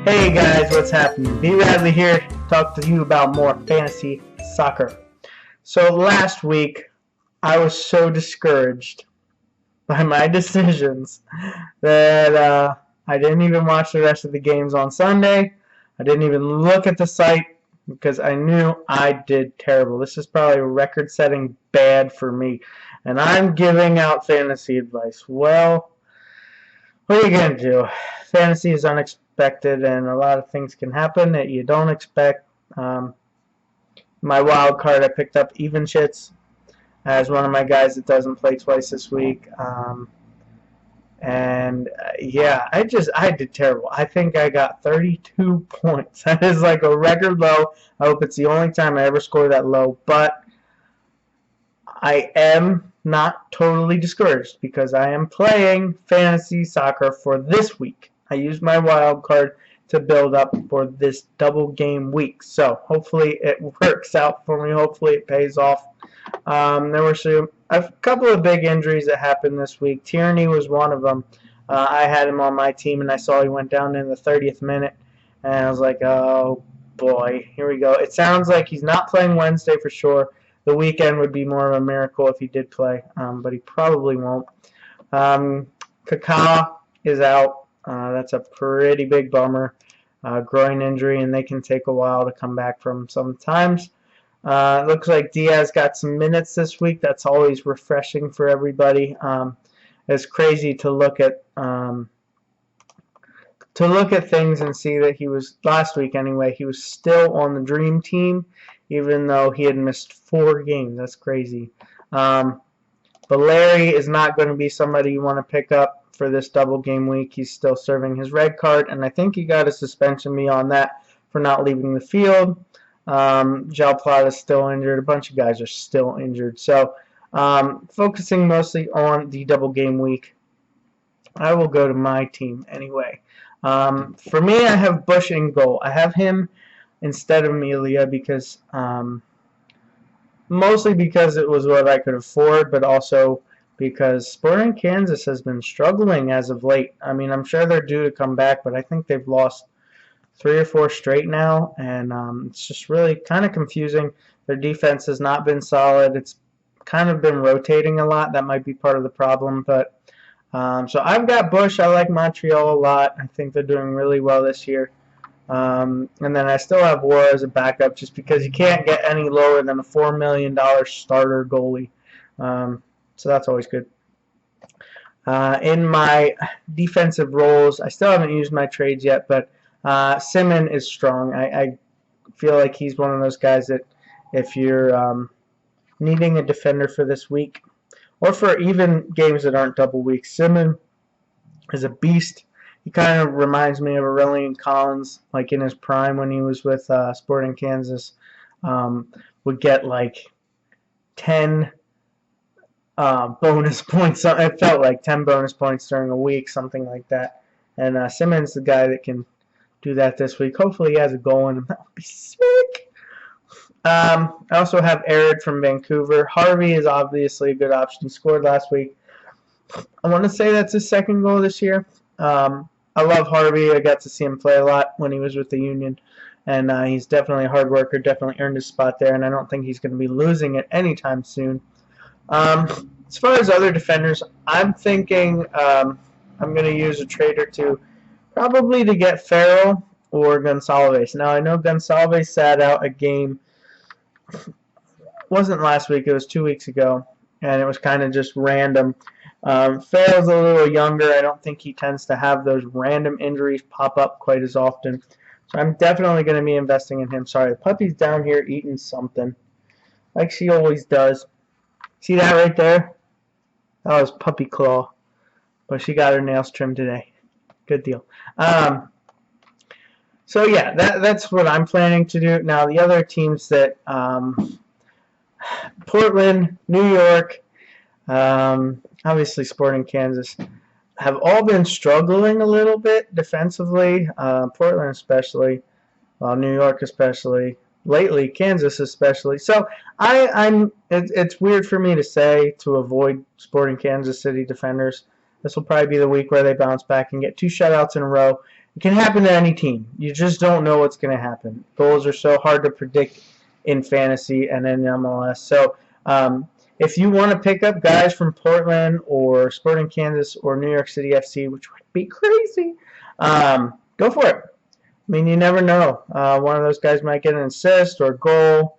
Hey guys, what's happening? B. Radley here to talk to you about more fantasy soccer. So last week, I was so discouraged by my decisions that I didn't even watch the rest of the games on Sunday. I didn't even look at the site because I knew I did terrible. This is probably record-setting bad for me. And I'm giving out fantasy advice. Well, what are you going to do? Fantasy is unexpected, and a lot of things can happen that you don't expect. My wild card, I picked up Even Shits as one of my guys that doesn't play twice this week. Yeah, I did terrible. I think I got 32 points. That is like a record low. I hope it's the only time I ever score that low, but I am not totally discouraged because I am playing fantasy soccer for this week. I used my wild card to build up for this double game week. So hopefully it works out for me. Hopefully it pays off. There were a couple of big injuries that happened this week. Tierney was one of them. I had him on my team, and I saw he went down in the 30th minute. And I was like, oh, boy, here we go. It sounds like he's not playing Wednesday for sure. The weekend would be more of a miracle if he did play, but he probably won't. Kaká is out. That's a pretty big bummer. Groin injury, and they can take a while to come back from sometimes. It looks like Diaz got some minutes this week. That's always refreshing for everybody. It's crazy to look at things and see that he was, last week anyway, he was still on the dream team, even though he had missed 4 games. That's crazy. But Larry is not going to be somebody you want to pick up for this double game week. He's still serving his red card, and I think he got a suspension beyond that for not leaving the field. João Plata is still injured. A bunch of guys are still injured. So focusing mostly on the double game week, I will go to my team anyway. For me, I have Bush in goal. I have him instead of Melia because mostly because it was what I could afford, but also because Sporting Kansas has been struggling as of late. I mean, I'm sure they're due to come back, but I think they've lost 3 or 4 straight now, and it's just really kind of confusing. Their defense has not been solid. It's kind of been rotating a lot. That might be part of the problem, but so I've got Bush. I like Montreal a lot. I think they're doing really well this year. And then I still have War as a backup just because you can't get any lower than a $4 million starter goalie. So that's always good. In my defensive roles, I still haven't used my trades yet, but Simon is strong. I feel like he's one of those guys that if you're needing a defender for this week, or for even games that aren't double weeks, Simon is a beast. He kind of reminds me of Aurelian Collins, like in his prime when he was with Sporting Kansas. Would get like 10 bonus points. It felt like 10 bonus points during a week, something like that. And Simmons the guy that can do that this week. Hopefully he has a goal in him. That would be sick. I also have Arid from Vancouver. Harvey is obviously a good option. He scored last week. I want to say that's his second goal this year. I love Harvey. I got to see him play a lot when he was with the Union. And he's definitely a hard worker, definitely earned his spot there, and I don't think he's going to be losing it anytime soon. As far as other defenders, I'm thinking I'm going to use a trade or two, probably to get Farrell or Gonçalves. Now, I know Gonçalves sat out a game. It wasn't last week. It was 2 weeks ago, and it was kind of just random. Farrell's a little younger. I don't think he tends to have those random injuries pop up quite as often. So I'm definitely going to be investing in him. Sorry, the puppy's down here eating something, like she always does. See that right there? That was Puppy Claw. But she got her nails trimmed today. Good deal. So yeah, that's what I'm planning to do. Now the other teams that Portland, New York, obviously Sporting Kansas, have all been struggling a little bit defensively. Portland especially, New York especially. Lately, Kansas especially. So it's weird for me to say to avoid Sporting Kansas City defenders. This will probably be the week where they bounce back and get 2 shutouts in a row, It can happen to any team. You just don't know what's going to happen. Goals are so hard to predict in fantasy and in MLS. So if you want to pick up guys from Portland or Sporting Kansas or New York City FC, which would be crazy, go for it. I mean, you never know. One of those guys might get an assist or a goal.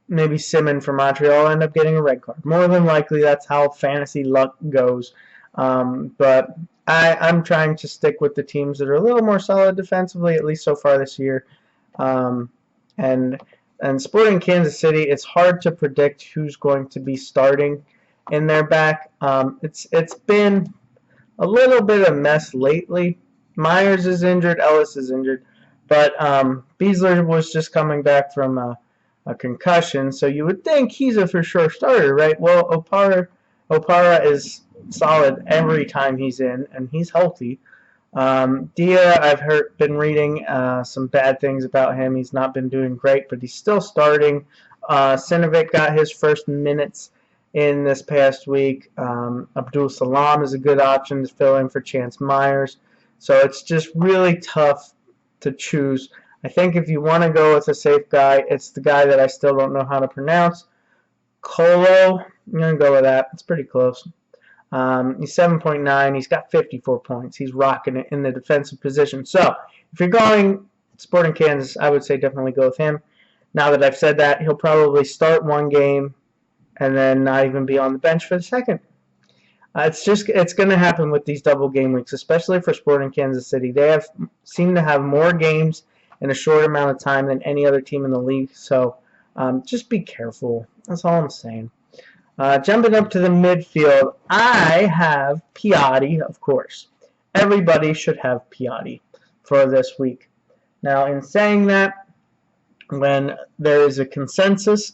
Maybe Simon from Montreal will end up getting a red card. More than likely, that's how fantasy luck goes. But I'm trying to stick with the teams that are a little more solid defensively, at least so far this year. And Sporting Kansas City, it's hard to predict who's going to be starting in their back. It's been a little bit of a mess lately. Myers is injured, Ellis is injured, but Beasler was just coming back from a concussion, so you would think he's a for sure starter, right? Well, Opara is solid every time he's in, and he's healthy. Dia, I've been reading some bad things about him. He's not been doing great, but he's still starting. Sinovic got his first minutes in this past week. Abdul Salam is a good option to fill in for Chance Myers. So it's just really tough to choose. I think if you want to go with a safe guy, it's the guy that I still don't know how to pronounce. Colo, I'm going to go with that. It's pretty close. He's 7.9. He's got 54 points. He's rocking it in the defensive position. So if you're going Sporting Kansas, I would say definitely go with him. Now that I've said that, he'll probably start one game and then not even be on the bench for the second. It's going to happen with these double game weeks, especially for Sporting Kansas City. They seem to have more games in a short amount of time than any other team in the league. So just be careful. That's all I'm saying. Jumping up to the midfield, I have Piatti, of course. Everybody should have Piatti for this week. Now, in saying that, when there is a consensus,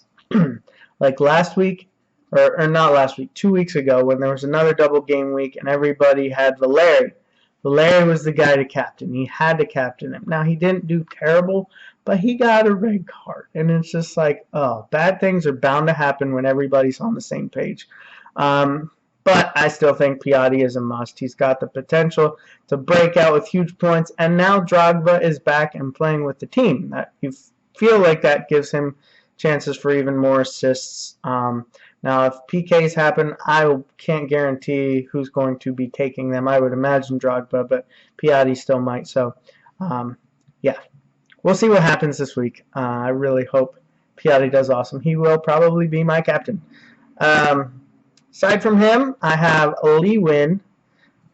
like last week, or not last week, 2 weeks ago, when there was another double game week and everybody had Valeri. Valeri was the guy to captain. He had to captain him. Now, he didn't do terrible, but he got a red card. And it's just like, oh, bad things are bound to happen when everybody's on the same page. But I still think Piatti is a must. He's got the potential to break out with huge points. And now Drogba is back and playing with the team. That you feel like that gives him chances for even more assists. Now, if PKs happen, I can't guarantee who's going to be taking them. I would imagine Drogba, but Piatti still might. So, yeah, we'll see what happens this week. I really hope Piatti does awesome. He will probably be my captain. Aside from him, I have Lee Win,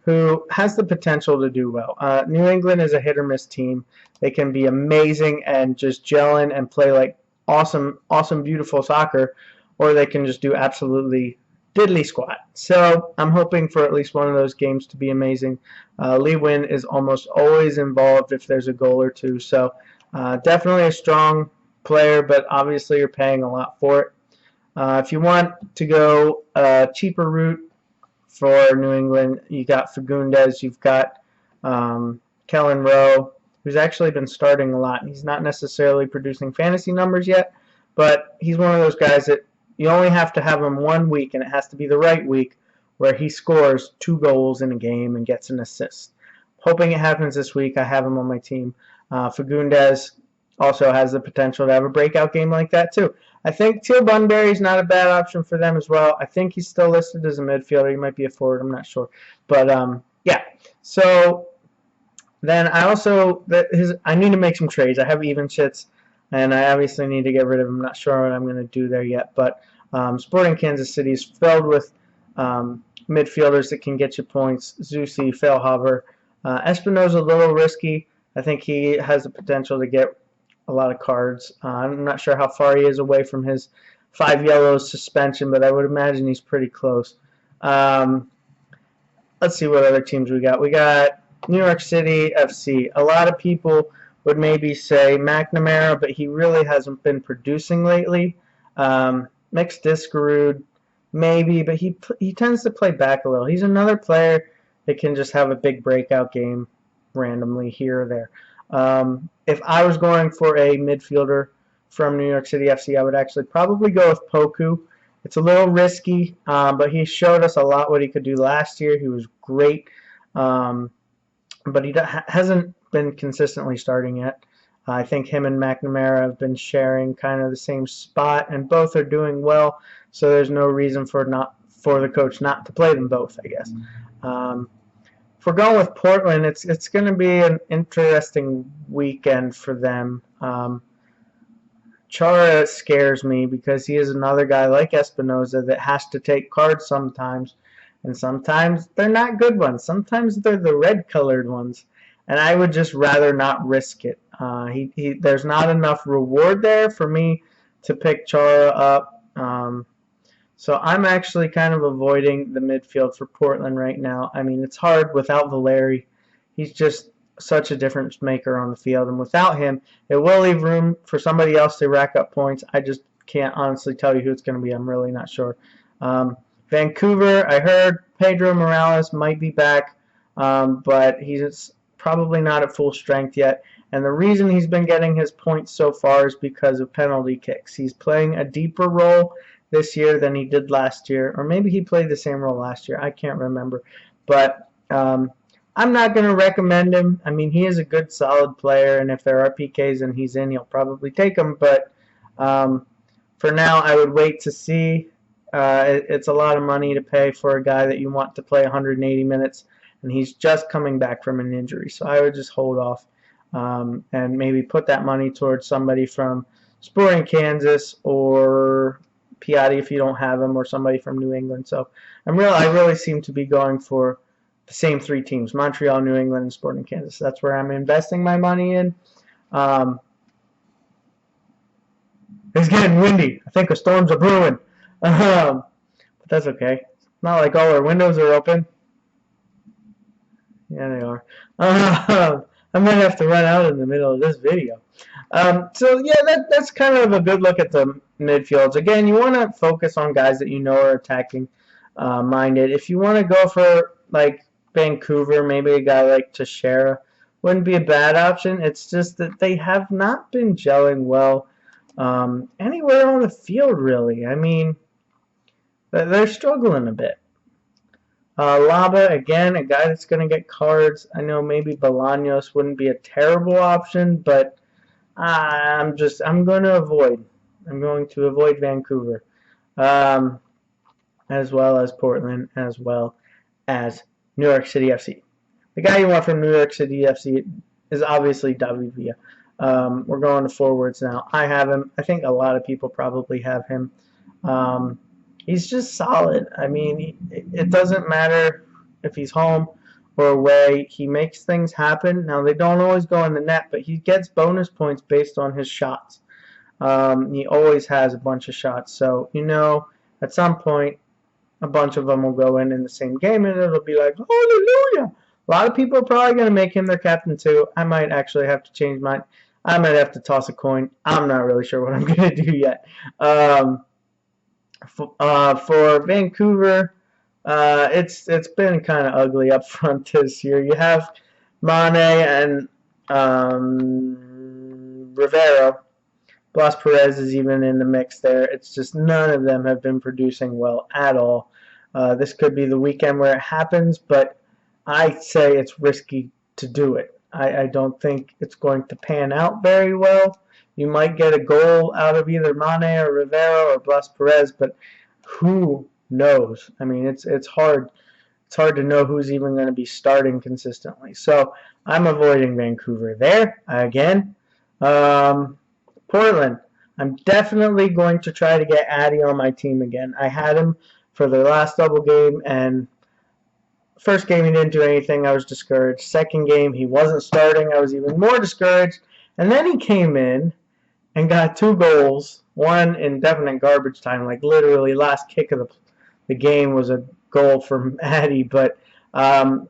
who has the potential to do well. New England is a hit-or-miss team. They can be amazing and just gel in and play like awesome, beautiful soccer, or they can just do absolutely diddly squat. So I'm hoping for at least one of those games to be amazing. Lee Win is almost always involved if there's a goal or two. So definitely a strong player, but obviously you're paying a lot for it. If you want to go a cheaper route for New England, you got Fagundes, you've got Kellen Rowe, who's actually been starting a lot. He's not necessarily producing fantasy numbers yet, but he's one of those guys that you only have to have him 1 week, and it has to be the right week, where he scores 2 goals in a game and gets an assist. Hoping it happens this week. I have him on my team. Fagundes also has the potential to have a breakout game like that too. I think Teal Bunbury is not a bad option for them as well. I think he's still listed as a midfielder. He might be a forward. I'm not sure. But, yeah. So then I need to make some trades. I have even shits, and I obviously need to get rid of him. I'm not sure what I'm going to do there yet. But Sporting Kansas City is filled with midfielders that can get you points. Zusi, Feilhaber. Espino's a little risky. I think he has the potential to get a lot of cards. I'm not sure how far he is away from his 5 yellows suspension, but I would imagine he's pretty close. Let's see what other teams we got. We got New York City FC. A lot of people would maybe say McNamara, but he really hasn't been producing lately. Mixed Discarud, maybe, but he tends to play back a little. He's another player that can just have a big breakout game randomly here or there. If I was going for a midfielder from New York City FC, I would actually probably go with Poku. It's a little risky, but he showed us a lot what he could do last year. He was great but he hasn't been consistently starting yet. I think him and McNamara have been sharing kind of the same spot, and both are doing well. So there's no reason for the coach not to play them both, I guess. If we're going with Portland, it's going to be an interesting weekend for them. Chara scares me because he is another guy like Espinoza that has to take cards sometimes, and sometimes they're not good ones. Sometimes they're the red-colored ones, and I would just rather not risk it. There's not enough reward there for me to pick Chara up. So I'm actually kind of avoiding the midfield for Portland right now. I mean, it's hard without Valeri. He's just such a difference maker on the field, and without him, it will leave room for somebody else to rack up points. I just can't honestly tell you who it's going to be. I'm really not sure. Vancouver, I heard Pedro Morales might be back, but he's probably not at full strength yet. And the reason he's been getting his points so far is because of penalty kicks. He's playing a deeper role this year than he did last year, or maybe he played the same role last year. I can't remember. But I'm not going to recommend him. I mean, he is a good, solid player, and if there are PKs and he's in, he'll probably take them. But for now, I would wait to see. It's a lot of money to pay for a guy that you want to play 180 minutes, and he's just coming back from an injury. So I would just hold off and maybe put that money towards somebody from Sporting Kansas or Piatti if you don't have him, or somebody from New England. So I really seem to be going for the same three teams: Montreal, New England, and Sporting Kansas. That's where I'm investing my money in. It's getting windy. I think a storm's a brewing. But that's okay. It's not like all our windows are open. Yeah, they are. I might have to run out in the middle of this video. So yeah, that's kind of a good look at the midfields. Again, you want to focus on guys that you know are attacking minded. If you want to go for like Vancouver, maybe a guy like Teixeira wouldn't be a bad option. It's just that they have not been gelling well anywhere on the field, really. I mean, they're struggling a bit. Laba, again, a guy that's going to get cards. I know maybe Bolaños wouldn't be a terrible option, but I'm going to avoid. I'm going to avoid Vancouver, as well as Portland, as well as New York City FC. The guy you want from New York City FC is obviously David Villa. We're going to forwards now. I have him. I think a lot of people probably have him. He's just solid. I mean, it doesn't matter if he's home or away. He makes things happen. Now, they don't always go in the net, but he gets bonus points based on his shots. He always has a bunch of shots. So, at some point, a bunch of them will go in the same game, and it'll be like, hallelujah. A lot of people are probably going to make him their captain, too. I might actually have to change mine. I might have to toss a coin. I'm not really sure what I'm going to do yet. For Vancouver, it's been kind of ugly up front this year. You have Mane and Rivero. Blas Perez is even in the mix there. It's just none of them have been producing well at all. This could be the weekend where it happens, but I say it's risky to do it. I don't think it's going to pan out very well. You might get a goal out of either Mane or Rivero or Blas Perez, but who knows? I mean, it's hard. It's hard to know who's even going to be starting consistently. So I'm avoiding Vancouver there again. Portland. I'm definitely going to try to get Addy on my team again. I had him for the last double game, and first game he didn't do anything. I was discouraged. Second game he wasn't starting. I was even more discouraged. And then he came in and got 2 goals, one in definite garbage time, like literally last kick of the game was a goal from Addy. But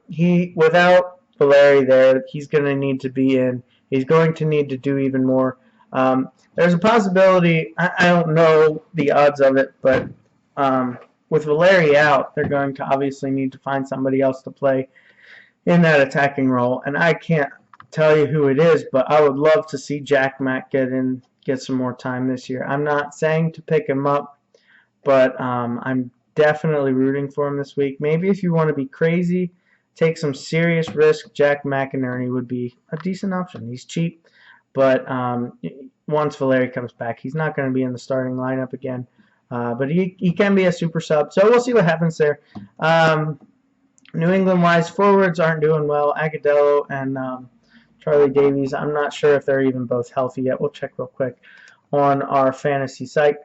he, without Valeri there, he's going to need to be in. He's going to need to do even more. There's a possibility, I don't know the odds of it, but with Valeri out, they're going to obviously need to find somebody else to play in that attacking role. And I can't tell you who it is, but I would love to see Jack Mack get some more time this year. I'm not saying to pick him up, but I'm definitely rooting for him this week. Maybe if you want to be crazy take some serious risk, Jack McInerney would be a decent option. He's cheap, but once Valeri comes back, he's not going to be in the starting lineup again. But he can be a super sub, so we'll see what happens there. New England-wise, forwards aren't doing well. Agudelo and Charlie Davies, I'm not sure if they're even both healthy yet. We'll check real quick on our fantasy site.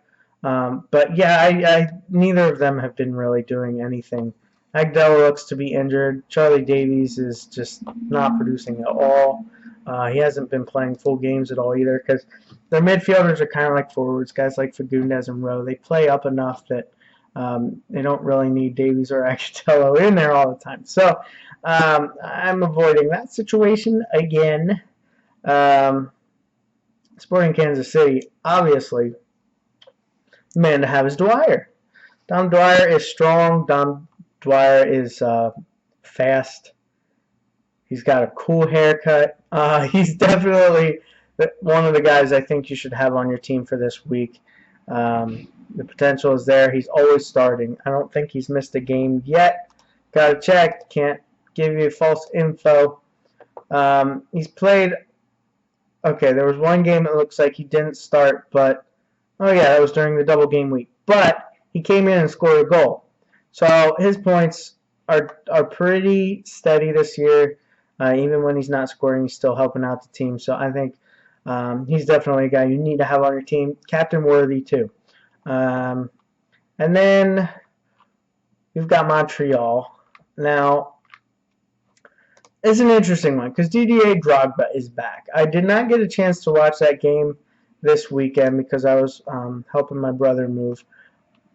But yeah, neither of them have been really doing anything. Agudelo looks to be injured. Charlie Davies is just not producing at all. He hasn't been playing full games at all either because their midfielders are kind of like forwards, guys like Fagundes and Rowe. They play up enough that they don't really need Davies or Agudelo in there all the time. So I'm avoiding that situation again. Sporting Kansas City, obviously, the man to have is Dwyer. Dom Dwyer is strong. Dom Dwyer is fast. He's got a cool haircut. He's definitely one of the guys I think you should have on your team for this week. The potential is there. He's always starting. I don't think he's missed a game yet. Got to check. Can't give you false info. He's played. Okay, there was one game it looks like he didn't start, but oh yeah, that was during the double game week. But he came in and scored a goal. So his points are pretty steady this year. Even when he's not scoring, he's still helping out the team. So I think he's definitely a guy you need to have on your team. Captain worthy too. And then you've got Montreal. Now, it's an interesting one because Didier Drogba is back. I did not get a chance to watch that game this weekend because I was helping my brother move.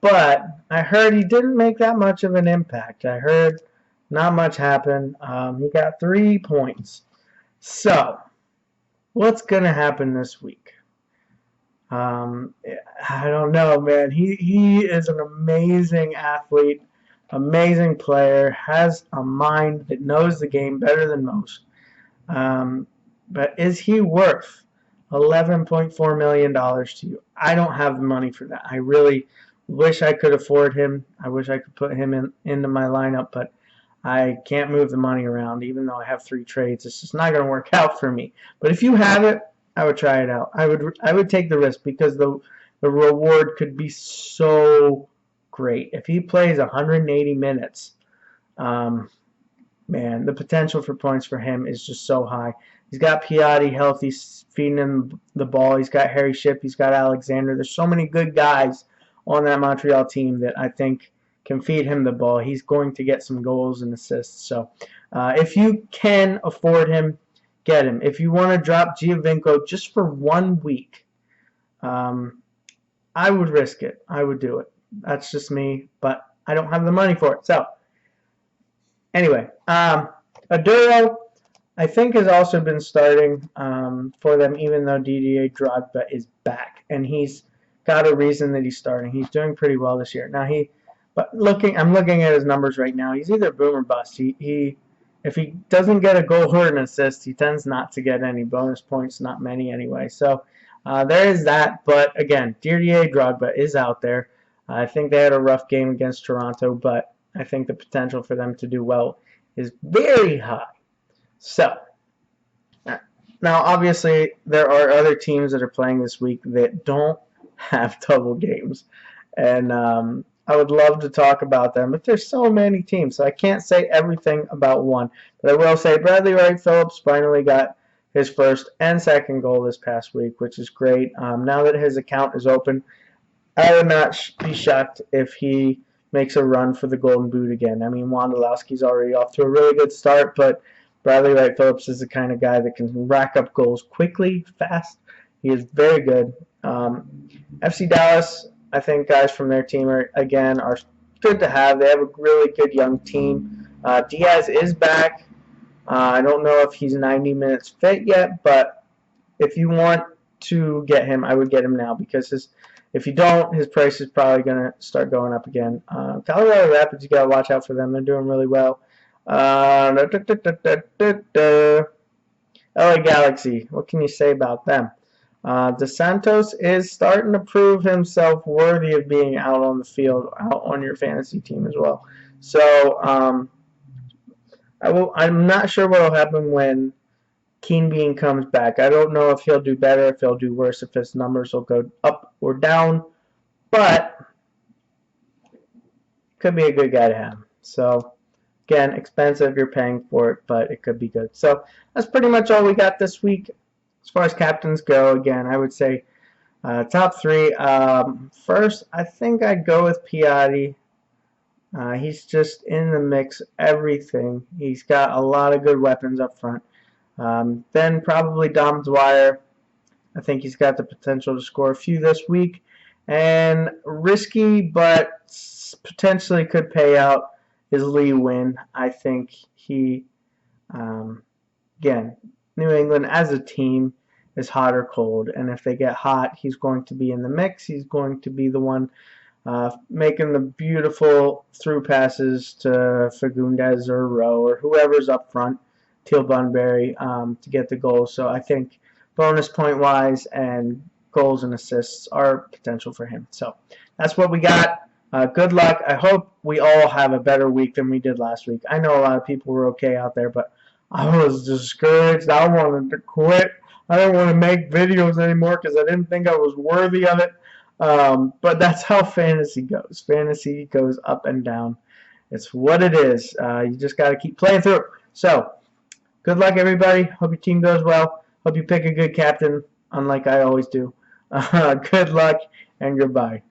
But I heard he didn't make that much of an impact. I heard not much happened. He got 3 points. So, what's going to happen this week? I don't know, man. He is an amazing athlete, amazing player, has a mind that knows the game better than most. But is he worth $11.4 million to you? I don't have the money for that. I really wish I could afford him. I wish I could put him into my lineup, but I can't move the money around, even though I have 3 trades. It's just not going to work out for me. But if you have it, I would try it out. I would take the risk because the reward could be so great. If he plays 180 minutes, man, the potential for points for him is just so high. He's got Piatti healthy, feeding him the ball. He's got Harry Shipp. He's got Alexander. There's so many good guys on that Montreal team that I think can feed him the ball. He's going to get some goals and assists. So if you can afford him, get him. If you want to drop Giovinco just for 1 week, I would risk it. I would do it. That's just me, but I don't have the money for it. So anyway, Aduro, I think, has also been starting for them, even though Didier Drogba is back, and he's got a reason that he's starting. He's doing pretty well this year. Now I'm looking at his numbers right now. He's either boom or bust. If he doesn't get a goal or an assist, he tends not to get any bonus points, not many anyway. So there is that. But again, Didier Drogba is out there. I think they had a rough game against Toronto, but I think the potential for them to do well is very high. So now, obviously, there are other teams that are playing this week that don't have double games, and I would love to talk about them, but there's so many teams, so I can't say everything about one. But I will say Bradley Wright Phillips finally got his first and second goal this past week, which is great. Now that his account is open, I would not be shocked if he makes a run for the Golden Boot again. I mean, Wondolowski's already off to a really good start, but Bradley Wright Phillips is the kind of guy that can rack up goals quickly, fast. He is very good. FC Dallas, I think guys from their team are good to have. They have a really good young team. Diaz is back. I don't know if he's 90 minutes fit yet, but if you want to get him, I would get him now because if you don't, his price is probably going to start going up again. Colorado Rapids, you got to watch out for them. They're doing really well. LA Galaxy, what can you say about them? DeSantos is starting to prove himself worthy of being out on the field, out on your fantasy team as well. So I'm not sure what will happen when Keen Bean comes back. I don't know if he'll do better, if he'll do worse, if his numbers will go up or down. But could be a good guy to have. So again, expensive. You're paying for it, but it could be good. So that's pretty much all we got this week as far as captains go. Again, I would say top three. First, I think I'd go with Piatti. He's just in the mix, everything. He's got a lot of good weapons up front. Then probably Dom Dwyer. I think he's got the potential to score a few this week. And risky, but potentially could pay out is Lee Win. I think he, again, New England as a team is hot or cold. And if they get hot, he's going to be in the mix. He's going to be the one making the beautiful through passes to Fagundes or Rowe or whoever's up front, Teal Bunbury, to get the goals. So I think bonus point wise and goals and assists are potential for him. So that's what we got. Good luck. I hope we all have a better week than we did last week. I know a lot of people were okay out there, but I was discouraged. I wanted to quit. I didn't want to make videos anymore because I didn't think I was worthy of it. But that's how fantasy goes. Fantasy goes up and down. It's what it is. You just got to keep playing through it. So, good luck, everybody. Hope your team goes well. Hope you pick a good captain, unlike I always do. Good luck and goodbye.